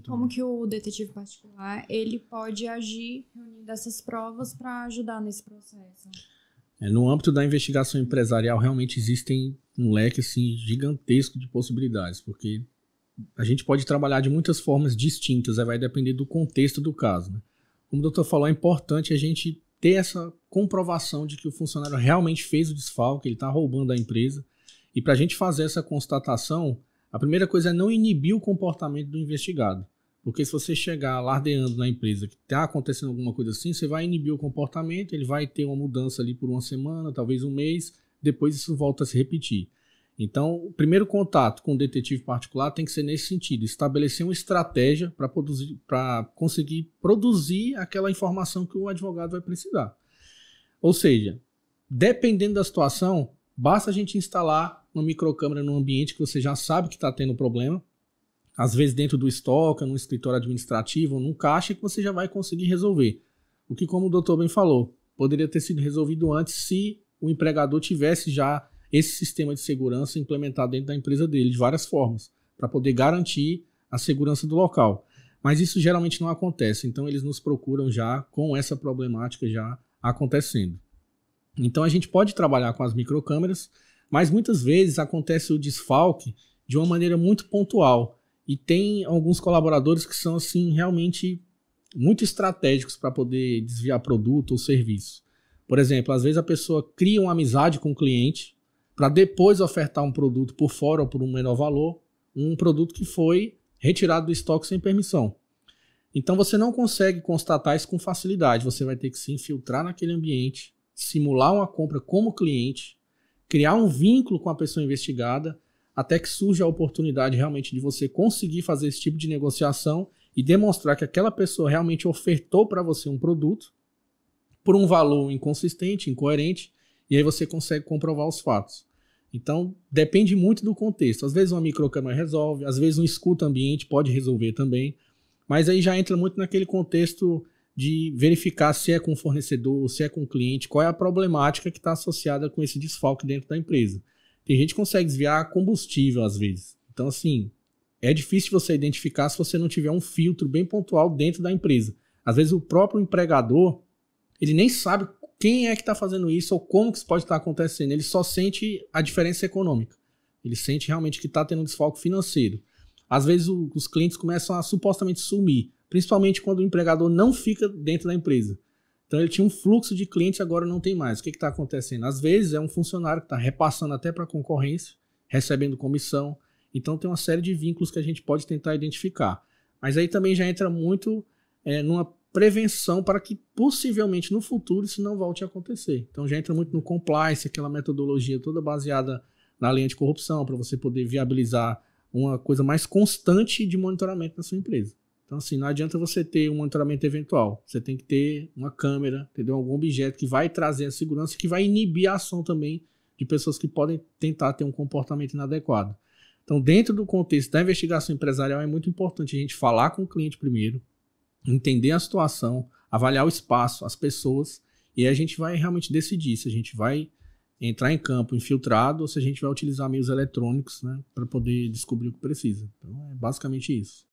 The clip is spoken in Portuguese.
Como que o detetive particular, ele pode agir reunindo essas provas para ajudar nesse processo? No âmbito da investigação empresarial, realmente existem um leque assim, gigantesco de possibilidades, porque a gente pode trabalhar de muitas formas distintas, vai depender do contexto do caso, né? Como o doutor falou, é importante a gente ter essa comprovação de que o funcionário realmente fez o desfalque, ele está roubando a empresa. E para a gente fazer essa constatação, a primeira coisa é não inibir o comportamento do investigado. Porque se você chegar alardeando na empresa que está acontecendo alguma coisa assim, você vai inibir o comportamento, ele vai ter uma mudança ali por uma semana, talvez um mês, depois isso volta a se repetir. Então, o primeiro contato com o detetive particular tem que ser nesse sentido, estabelecer uma estratégia para conseguir produzir aquela informação que o advogado vai precisar. Ou seja, dependendo da situação, basta a gente instalar uma microcâmera no ambiente que você já sabe que está tendo problema, às vezes dentro do estoque, num escritório administrativo, num caixa, que você já vai conseguir resolver. O que, como o doutor bem falou, poderia ter sido resolvido antes se o empregador tivesse já esse sistema de segurança implementado dentro da empresa dele, de várias formas, para poder garantir a segurança do local. Mas isso geralmente não acontece, então eles nos procuram já com essa problemática já acontecendo. Então a gente pode trabalhar com as microcâmeras, mas muitas vezes acontece o desfalque de uma maneira muito pontual. E tem alguns colaboradores que são assim realmente muito estratégicos para poder desviar produto ou serviço. Por exemplo, às vezes a pessoa cria uma amizade com o cliente para depois ofertar um produto por fora ou por um menor valor, um produto que foi retirado do estoque sem permissão. Então você não consegue constatar isso com facilidade, você vai ter que se infiltrar naquele ambiente, simular uma compra como cliente, criar um vínculo com a pessoa investigada, até que surja a oportunidade realmente de você conseguir fazer esse tipo de negociação e demonstrar que aquela pessoa realmente ofertou para você um produto por um valor inconsistente, incoerente, e aí você consegue comprovar os fatos. Então, depende muito do contexto. Às vezes uma microcâmera resolve, às vezes um escuta ambiente pode resolver também, mas aí já entra muito naquele contexto de verificar se é com o fornecedor, se é com o cliente, qual é a problemática que está associada com esse desfalque dentro da empresa. Tem gente que consegue desviar combustível às vezes. Então, assim, é difícil você identificar se você não tiver um filtro bem pontual dentro da empresa. Às vezes o próprio empregador, ele nem sabe quem é que está fazendo isso ou como que isso pode estar acontecendo. Ele só sente a diferença econômica. Ele sente realmente que está tendo um desfalque financeiro. Às vezes os clientes começam a supostamente sumir, principalmente quando o empregador não fica dentro da empresa. Então ele tinha um fluxo de clientes, agora não tem mais. O que está acontecendo? Às vezes é um funcionário que está repassando até para a concorrência, recebendo comissão. Então tem uma série de vínculos que a gente pode tentar identificar. Mas aí também já entra muito numa prevenção para que possivelmente no futuro isso não volte a acontecer. Então já entra muito no compliance, aquela metodologia toda baseada na linha de corrupção, para você poder viabilizar uma coisa mais constante de monitoramento na sua empresa. Então, assim, não adianta você ter um monitoramento eventual. Você tem que ter uma câmera, entendeu? Algum objeto que vai trazer a segurança, que vai inibir a ação também de pessoas que podem tentar ter um comportamento inadequado. Então, dentro do contexto da investigação empresarial, é muito importante a gente falar com o cliente primeiro, entender a situação, avaliar o espaço, as pessoas, e aí a gente vai realmente decidir se a gente vai entrar em campo infiltrado ou se a gente vai utilizar meios eletrônicos, né, para poder descobrir o que precisa. Então, é basicamente isso.